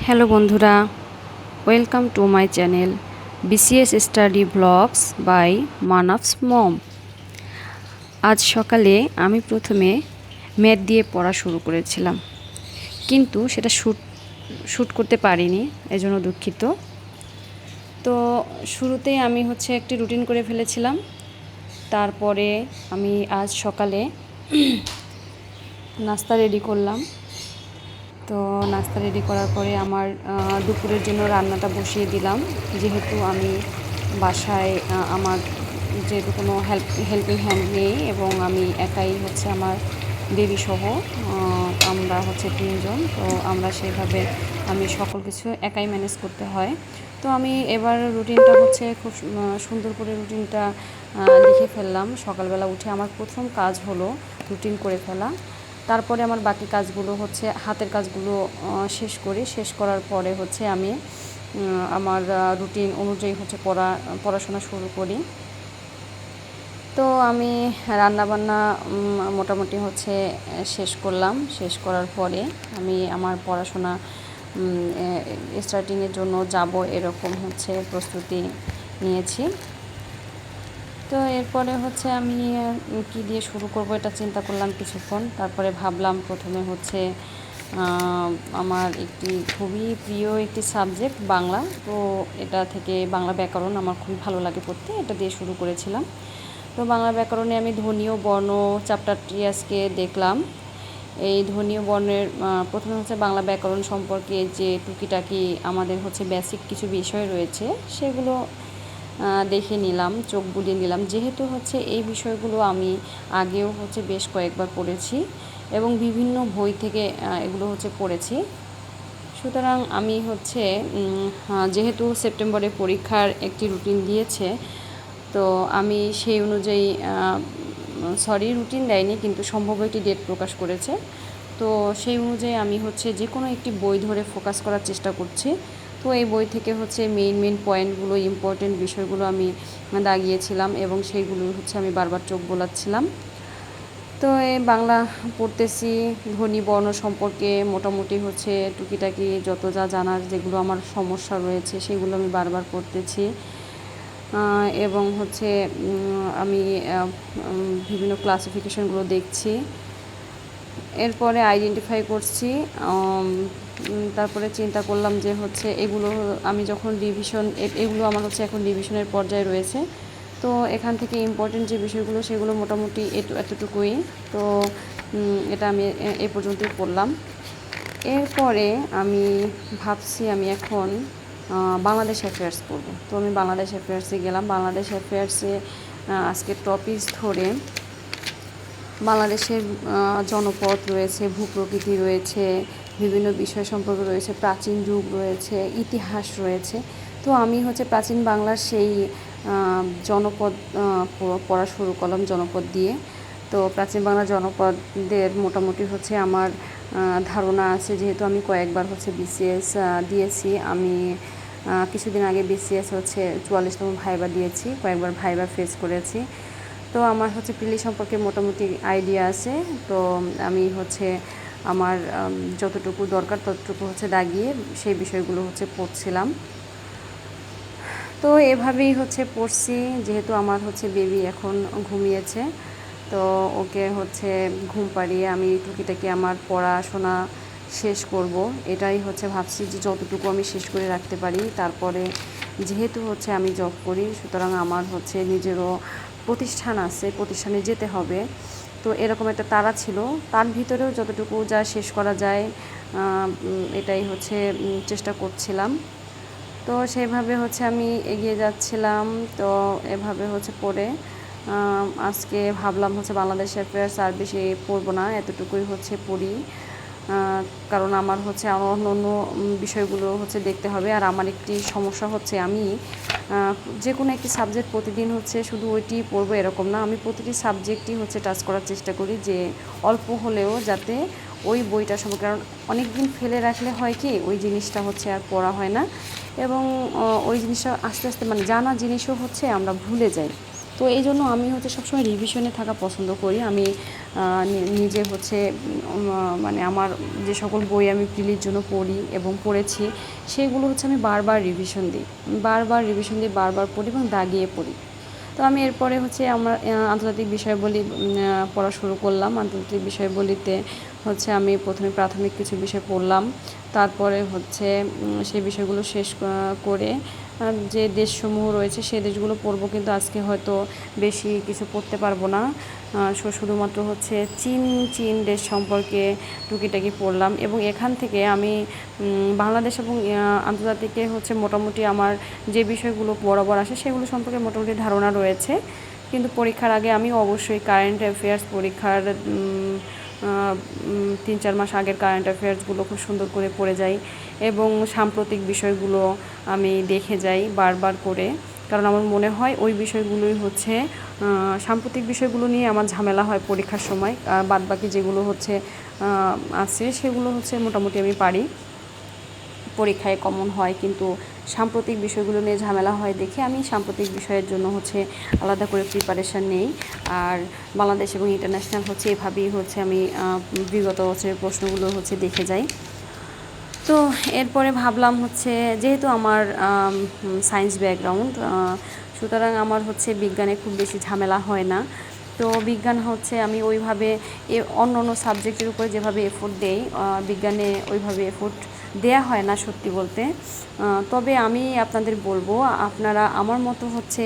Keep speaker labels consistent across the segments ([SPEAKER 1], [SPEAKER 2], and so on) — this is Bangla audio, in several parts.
[SPEAKER 1] হ্যালো বন্ধুরা, welcome to my channel BCS study blogs by মানভস মম। আজ সকালে আমি প্রথমে ম্যাথ দিয়ে পড়া শুরু করেছিলাম, কিন্তু সেটা শ্যুট করতে পারিনি, এজন্য দুঃখিত। তো শুরুতেই আমি একটি রুটিন করে ফেলেছিলাম। তারপরে আমি আজ সকালে নাস্তা রেডি করলাম। তো নাস্তা রেডি করার পরে আমার দুপুরের জন্য রান্নাটা বসিয়ে দিলাম, যেহেতু আমি বাসায় আমার যেহেতু কোনো হেল্পিং হ্যান্ড নেই এবং আমি একাই আমার বেবি সহ আমরা তিনজন। তো আমরা সেইভাবে আমি সকল কিছু একাই ম্যানেজ করতে হয়। তো আমি এবার রুটিনটা খুব সুন্দর করে রুটিনটা লিখে ফেললাম। সকালবেলা উঠে আমার প্রথম কাজ হলো রুটিন করে ফেলা। তারপরে আমার বাকি কাজগুলো হাতের কাজগুলো শেষ করার পরে আমি আমার রুটিন অনুযায়ী পড়াশোনা শুরু করি। তো আমি রান্নাবান্না মোটামুটি শেষ করলাম। শেষ করার পরে আমি আমার পড়াশোনা স্টার্টিংয়ের জন্য যাব, এরকম প্রস্তুতি নিয়েছি। তো এরপরে আমি কি দিয়ে শুরু করব এটা চিন্তা করলাম কিছুক্ষণ। তারপরে ভাবলাম প্রথমে আমার একটি খুবই প্রিয় একটি সাবজেক্ট বাংলা। তো এটা থেকে বাংলা ব্যাকরণ আমার খুবই ভালো লাগে পড়তে, এটা দিয়ে শুরু করেছিলাম। তো বাংলা ব্যাকরণে আমি ধ্বনি ও বর্ণ চ্যাপ্টারটি আজকে দেখলাম। এই ধ্বনি ও বর্ণের প্রথমে বাংলা ব্যাকরণ সম্পর্কে যে টুকিটাকি আমাদের বেসিক কিছু বিষয় রয়েছে, সেগুলো দেখে নিলাম, চোখ বুলিয়ে নিলাম। যেহেতু এই বিষয়গুলো আমি আগেও বেশ কয়েকবার পড়েছি এবং বিভিন্ন বই থেকে এগুলো পড়েছি। সুতরাং আমি যেহেতু সেপ্টেম্বরে পরীক্ষার একটি রুটিন দিয়েছে, তো আমি সেই অনুযায়ী রুটিন দেয়নি, কিন্তু সম্ভব একটি ডেট প্রকাশ করেছে। তো সেই অনুযায়ী আমি যে কোনো একটি বই ধরে ফোকাস করার চেষ্টা করছি। তো এই বই থেকে মেইন পয়েন্টগুলো, ইম্পর্টেন্ট বিষয়গুলো আমি দাগিয়েছিলাম এবং সেইগুলো আমি বারবার চোখ বোলাচ্ছিলাম। তো এই বাংলা পড়তেছি, ধ্বনি বর্ণ সম্পর্কে মোটামুটি টুকিটাকি যত যা জানার যেগুলো আমার সমস্যা রয়েছে সেগুলো আমি বারবার পড়তেছি এবং আমি বিভিন্ন ক্লাসিফিকেশনগুলো দেখছি। এরপরে আইডেন্টিফাই করছি। তারপরে চিন্তা করলাম যে এগুলো আমি যখন এগুলো আমার এখন রিভিশনের পর্যায়ে রয়েছে। তো এখান থেকে ইম্পর্টেন্ট যে বিষয়গুলো সেগুলো মোটামুটি এতটুকুই। তো এটা আমি এ পর্যন্তই পড়লাম। এরপরে আমি ভাবছি আমি এখন বাংলাদেশ অ্যাফেয়ার্স পড়ব। তো আমি বাংলাদেশ অ্যাফেয়ার্সে গেলাম। বাংলাদেশ অ্যাফেয়ার্সে আজকে টপিকস ধরে বাংলাদেশের জনপদ রয়েছে, ভূপ্রকৃতি রয়েছে, বিভিন্ন বিষয় সম্পর্কে রয়েছে, প্রাচীন যুগ রয়েছে, ইতিহাস রয়েছে। তো আমি প্রাচীন বাংলার সেই জনপদ পড়া শুরু করলাম, জনপদ দিয়ে। তো প্রাচীন বাংলার জনপদের মোটামুটি আমার ধারণা আছে, যেহেতু আমি কয়েকবার বিসিএস দিয়েছি। আমি কিছুদিন আগে বিসিএস 44তম ভাইবা দিয়েছি, কয়েকবার ভাইবা ফেস করেছি। তো আমার প্রিলি সম্পর্কে মোটামুটি আইডিয়া আছে। তো আমি আমার যতটুকু দরকার ততটুকু দাগিয়ে সেই বিষয়গুলো পড়ছিলাম। তো এভাবেই পড়ছি। যেহেতু আমার বেবি এখন ঘুমিয়েছে, তো ওকে ঘুম পাড়িয়ে আমি টুকিটাকি আমার পড়াশোনা শেষ করব। এটাই ভাবছি যে যতটুকু আমি শেষ করে রাখতে পারি। তারপরে যেহেতু আমি জব করি, সুতরাং আমার নিজেরও প্রতিষ্ঠান আছে, প্রতিষ্ঠানে যেতে হবে। তো এরকম একটা তাড়া ছিল, তার ভিতরেও যতটুকু যা শেষ করা যায় এটাই চেষ্টা করছিলাম। তো সেইভাবে আমি এগিয়ে যাচ্ছিলাম। তো এভাবে পড়ে আজকে ভাবলাম বাংলাদেশ অ্যাফেয়ার্স আর বেশি পড়বো না, এতটুকুই পড়ি। কারণ আমার অন্য অন্য বিষয়গুলো দেখতে হবে। আর আমার একটি সমস্যা আমি যে কোনো একটি সাবজেক্ট প্রতিদিন শুধু ওইটি পড়বো এরকম না, আমি প্রতিটি সাবজেক্টই টাচ করার চেষ্টা করি, যে অল্প হলেও যাতে ওই বইটা সম্পর্কে। কারণ অনেক দিন ফেলে রাখলে হয় কি, ওই জিনিসটা আর পড়া হয় না এবং ওই জিনিসটা আস্তে আস্তে জানা জিনিসও আমরা ভুলে যাই। তো তো এই জন্য আমি হচ্ছে সবসময় রিভিশনে থাকা পছন্দ করি। আমি নিজে হচ্ছে মানে আমার যে সকল বই আমি প্রিলির জন্য পড়ি এবং পড়েছি সেগুলো হচ্ছে আমি বারবার রিভিশন দিই, বারবার পড়ি এবং দাগিয়ে পড়ি। তো আমি এরপরে হচ্ছে আমার আন্তর্জাতিক বিষয়াবলী পড়া শুরু করলাম। আন্তর্জাতিক বিষয়াবলীতে হচ্ছে আমি প্রথমে প্রাথমিক কিছু বিষয় পড়লাম, তারপরে হচ্ছে সেই বিষয়গুলো শেষ করে যে দেশসমূহ রয়েছে সেই দেশগুলো পড়বো, কিন্তু আজকে হয়তো বেশি কিছু পড়তে পারবো না। শুধুমাত্র হচ্ছে চীন দেশ সম্পর্কে টুকিটাকি পড়লাম এবং এখান থেকে আমি বাংলাদেশ এবং আন্তর্জাতিকে হচ্ছে মোটামুটি আমার যে বিষয়গুলো বরাবর আসে সেগুলো সম্পর্কে মোটামুটি ধারণা রয়েছে। কিন্তু পরীক্ষার আগে আমি অবশ্যই কারেন্ট অ্যাফেয়ার্স পরীক্ষার 3-4 মাস আগের কারেন্ট অ্যাফেয়ার্সগুলো খুব সুন্দর করে পড়ে যাই এবং সাম্প্রতিক বিষয়গুলো আমি দেখে যাই বারবার করে, কারণ আমার মনে হয় ওই বিষয়গুলোই হচ্ছে সাম্প্রতিক বিষয়গুলো নিয়ে আমার ঝামেলা হয় পরীক্ষার সময়। বাদবাকি যেগুলো হচ্ছে আছে সেগুলো হচ্ছে মোটামুটি আমি পারি, পরীক্ষায় কমন হয়, কিন্তু সাম্প্রতিক বিষয়গুলো নিয়ে ঝামেলা হয় দেখে আমি সাম্প্রতিক বিষয়ের জন্য হচ্ছে আলাদা করে প্রিপারেশান নেই। আর বাংলাদেশ এবং ইন্টারন্যাশনাল হচ্ছে এভাবেই হচ্ছে আমি বিগত বছরের প্রশ্নগুলো হচ্ছে দেখে যাই। তো এরপরে ভাবলাম হচ্ছে যেহেতু আমার সায়েন্স ব্যাকগ্রাউন্ড, সুতরাং আমার হচ্ছে বিজ্ঞানে খুব বেশি ঝামেলা হয় না। তো বিজ্ঞান হচ্ছে আমি ওইভাবে অন্য অন্য সাবজেক্টের উপরে যেভাবে এফোর্ট দেই বিজ্ঞানে ওইভাবে এফোর্ট দেয়া হয় না সত্যি বলতে। তবে আমি আপনাদের বলবো আপনারা আমার মতো হচ্ছে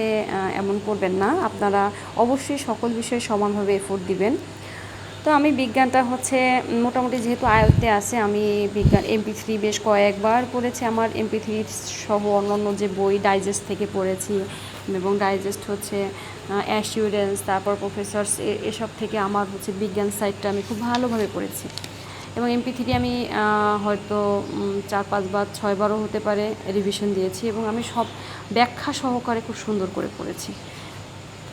[SPEAKER 1] এমন করবেন না, আপনারা অবশ্যই সকল বিষয়ে সমানভাবে এফোর্ট দিবেন। তো আমি বিজ্ঞানটা হচ্ছে মোটামুটি যেহেতু আয়ত্তে আছে, আমি বিজ্ঞান MP3 বেশ কয়েকবার পড়েছি। আমার MP3 সহ অন্যান্য যে বই ডাইজেস্ট থেকে পড়েছি এবং ডাইজেস্ট হচ্ছে অ্যাসিউরেন্স, তারপর প্রফেসরস, এসব থেকে আমার হচ্ছে বিজ্ঞান সাইডটা আমি খুব ভালোভাবে পড়েছি এবং MP3 আমি হয়তো 4-5 বার 6 বারও হতে পারে রিভিশন দিয়েছি এবং আমি সব ব্যাখ্যা সহকারে খুব সুন্দর করে পড়েছি।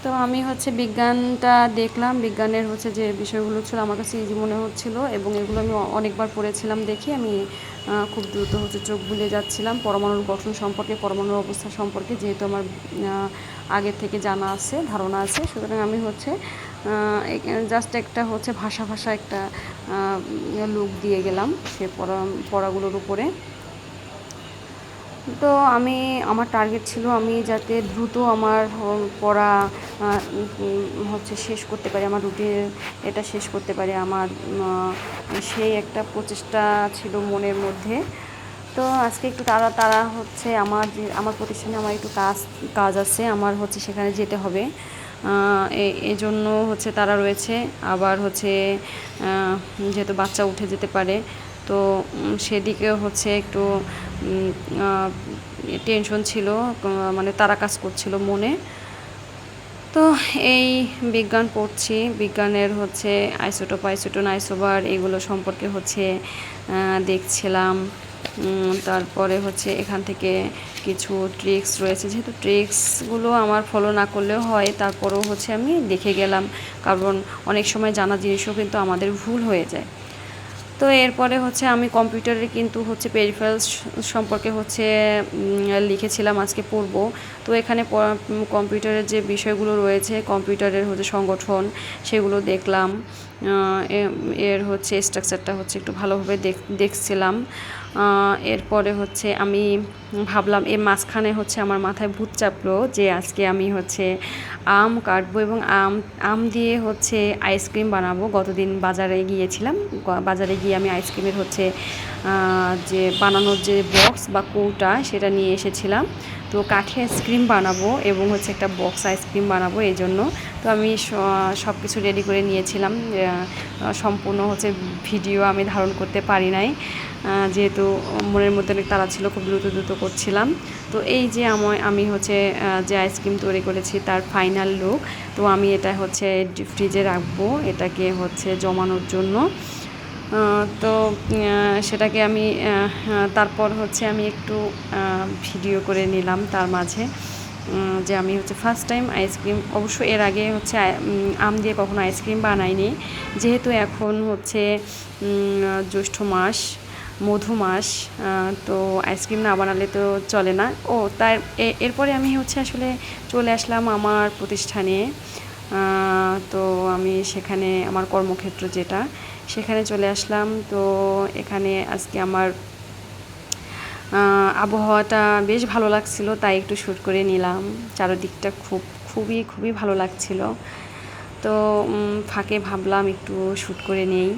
[SPEAKER 1] তো আমি হচ্ছে বিজ্ঞানটা দেখলাম, বিজ্ঞানের হচ্ছে যে বিষয়গুলো ছিল আমার কাছে ইজি মনে হচ্ছিলো এবং এগুলো আমি অনেকবার পড়েছিলাম দেখি আমি খুব দ্রুত হচ্ছে চোখ বুলিয়ে যাচ্ছিলাম। পরমাণুর গঠন সম্পর্কে, পরমাণুর অবস্থা সম্পর্কে যেহেতু আমার আগের থেকে জানা আছে, ধারণা আছে, সুতরাং আমি হচ্ছে জাস্ট একটা হচ্ছে ভাষা একটা লুক দিয়ে গেলাম সে পড়াগুলোর উপরে। তো আমার টার্গেট ছিল আমি যাতে দ্রুত আমার পড়া হচ্ছে শেষ করতে পারি, আমার রুটিন এটা শেষ করতে পারি, আমার সেই একটা প্রচেষ্টা ছিল মনের মধ্যে। তো আজকে একটু তারা হচ্ছে আমার প্রতিষ্ঠানে আমার একটু কাজ আছে, আমার হচ্ছে সেখানে যেতে হবে, এই জন্য হচ্ছে তারা রয়েছে। আবার হচ্ছে যেহেতু বাচ্চা উঠে যেতে পারে, তো সেদিকেও হচ্ছে একটু টেনশন ছিল, মানে তারা কাজ করছিল মনে। তো এই বিজ্ঞান পড়ছি, বিজ্ঞানের হচ্ছে আইসোটোপ, আইসোটোন, আইসোবার এগুলো সম্পর্কে হচ্ছে দেখছিলাম। তারপরে হচ্ছে এখান থেকে কিছু ট্রিক্স রয়েছে, যেহেতু ট্রিক্সগুলো আমার ফলো না করলেও হয়, তারপরেও হচ্ছে আমি দেখে গেলাম, কারণ অনেক সময় জানা জিনিসও কিন্তু আমাদের ভুল হয়ে যায়। তো এরপরে হচ্ছে আমি কম্পিউটারে কিন্তু হচ্ছে পেরিফেরালস সম্পর্কে হচ্ছে লিখেছিলাম আজকে পড়ব। তো এখানে কম্পিউটারের যে বিষয়গুলো রয়েছে, কম্পিউটারের হচ্ছে সংগঠন, সেগুলো দেখলাম, এর হচ্ছে স্ট্রাকচারটা হচ্ছে একটু ভালোভাবে দেখছিলাম। এরপরে হচ্ছে আমি ভাবলাম এর মাঝখানে হচ্ছে আমার মাথায় ভূত চাপলো যে আজকে আমি হচ্ছে আম কাটবো এবং আম দিয়ে হচ্ছে আইসক্রিম বানাবো। গতদিন বাজারে গিয়েছিলাম, বাজারে গিয়ে আমি আইসক্রিমের হচ্ছে যে বানানোর যে বক্স বা কৌটা সেটা নিয়ে এসেছিলাম। তো কাঠে আইসক্রিম বানাবো এবং হচ্ছে একটা বক্স আইসক্রিম বানাবো, এই জন্য তো আমি সব কিছু রেডি করে নিয়েছিলাম। সম্পূর্ণ হচ্ছে ভিডিও আমি ধারণ করতে পারি নাই, যেহেতু মনের মধ্যে অনেক তাড়া ছিল, খুব দ্রুত করছিলাম। তো এই যে আমি হচ্ছে যে আইসক্রিম তৈরি করেছি তার ফাইনাল লুক। তো আমি এটা হচ্ছে ফ্রিজে রাখবো, এটাকে হচ্ছে জমানোর জন্য। তো সেটাকে আমি তারপর হচ্ছে আমি একটু ভিডিও করে নিলাম তার মাঝে, যে আমি হচ্ছে ফার্স্ট টাইম আইসক্রিম, অবশ্য এর আগে হচ্ছে আম দিয়ে কখনো আইসক্রিম বানাইনি। যেহেতু এখন হচ্ছে জ্যৈষ্ঠ মাস, মধু মাস, তো আইসক্রিম না বানালে তো চলে না। তাই এরপরে আমি হচ্ছে আসলে চলে আসলাম আমার প্রতিষ্ঠানে। তো আমি সেখানে আমার কর্মক্ষেত্র যেটা, সেখানে চলে আসলাম। তো এখানে আজকে আমার আবহাওয়াটা বেশ ভালো লাগছিল, তাই একটু শ্যুট করে নিলাম। চারদিকটা খুবই ভালো লাগছিল। তো ফাঁকে ভাবলাম একটু শ্যুট করে নেই।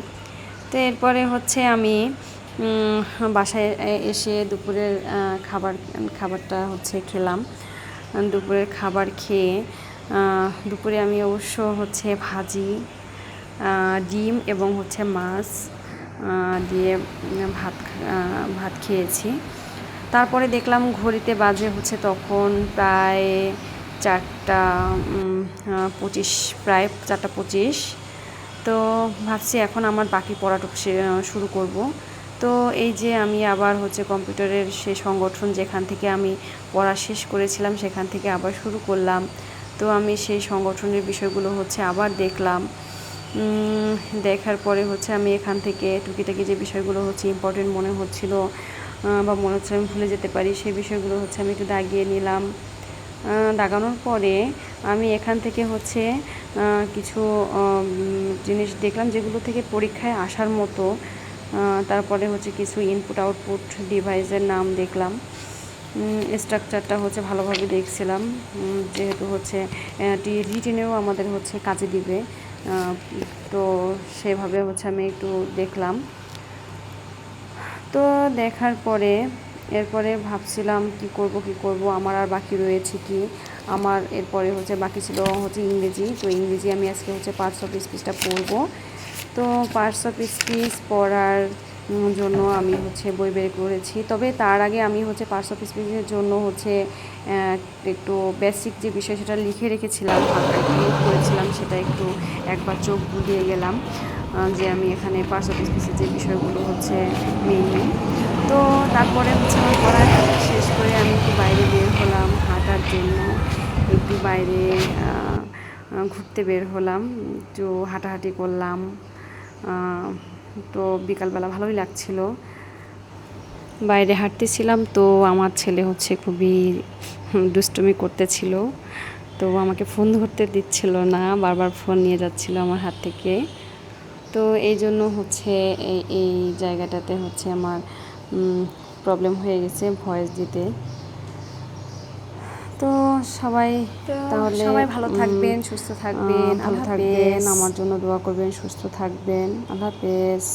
[SPEAKER 1] তো এরপরে হচ্ছে আমি বাসায় এসে দুপুরের খাবারটা হচ্ছে খেলাম। দুপুরের খাবার খেয়ে দুপুরে আমি অবশ্য হচ্ছে ভাজি, ডিম এবং হচ্ছে মাছ দিয়ে ভাত খেয়েছি। তারপরে দেখলাম ঘড়িতে বাজে হচ্ছে তখন প্রায় 4:25, প্রায় 4:25। তো ভাবছি এখন আমার বাকি পড়াটুকু শুরু করব। তো এই যে আমি আবার হচ্ছে কম্পিউটারের সেই সংগঠন যেখান থেকে আমি পড়া শেষ করেছিলাম সেখান থেকে আবার শুরু করলাম। তো আমি সেই সংগঠনের বিষয়গুলো হচ্ছে আবার দেখলাম। দেখার পরে হচ্ছে আমি এখান থেকে টুকিটাকি যে বিষয়গুলো হচ্ছে ইম্পর্টেন্ট মনে হচ্ছিল বা মনে হচ্ছে আমি ভুলে যেতে পারি, সেই বিষয়গুলো হচ্ছে আমি একটু দাগিয়ে নিলাম। দাগানোর পরে আমি এখান থেকে হচ্ছে কিছু জিনিস দেখলাম যেগুলো থেকে পরীক্ষায় আসার মতো। তারপরে হচ্ছে কিছু ইনপুট আউটপুট ডিভাইসের নাম দেখলাম। স্ট্রাকচারটা হচ্ছে ভালোভাবে দেখছিলাম, যেহেতু হচ্ছে রিটেনেও আমাদের হচ্ছে কাজে দিবে। তো সেভাবে হচ্ছে আমি একটু দেখলাম। তো দেখার পরে এরপরে ভাবছিলাম কি করব, আমার আর বাকি রয়েছে কি। আমার এরপরে হচ্ছে বাকি ছিল হচ্ছে ইংরেজি। তো ইংরেজি আমি আজকে হচ্ছে পার্টস অফ স্পিচটা পড়ব। তো পার্টস অফ স্পিচ পড়ার জন্য আমি হচ্ছে বই বের করেছি। তবে তার আগে আমি হচ্ছে পার্টস অফ স্পিচের জন্য হচ্ছে একটু বেসিক যে বিষয় সেটা লিখে রেখেছিলাম, নোট করেছিলাম, সেটা একটু একবার চোখ বুলিয়ে গেলাম যে আমি এখানে পার্টস অফ স্পিচের যে বিষয়গুলো হচ্ছে মেইন। তো তারপরে হচ্ছে আমার পড়া শেষ করে আমি একটু বাইরে বের হলাম হাঁটার জন্য, একটু বাইরে ঘুরতে বের হলাম, একটু হাঁটাহাঁটি করলাম। তো বিকালবেলা ভালোই লাগছিল, বাইরে হাঁটতেছিলাম। তো আমার ছেলে হচ্ছে খুবই দুষ্টুমি করতেছিল, তো আমাকে ফোন ধরতে দিচ্ছিল না, বারবার ফোন নিয়ে যাচ্ছিল আমার হাত থেকে। তো এই জন্য হচ্ছে এই জায়গাটাতে হচ্ছে আমার প্রবলেম হয়ে গেছে ভয়েস দিতে। তো তাহলে সবাই ভালো থাকবেন, সুস্থ থাকবেন, আমার জন্য দোয়া করবেন, সুস্থ থাকবেন। আল্লাহ হাফেজ।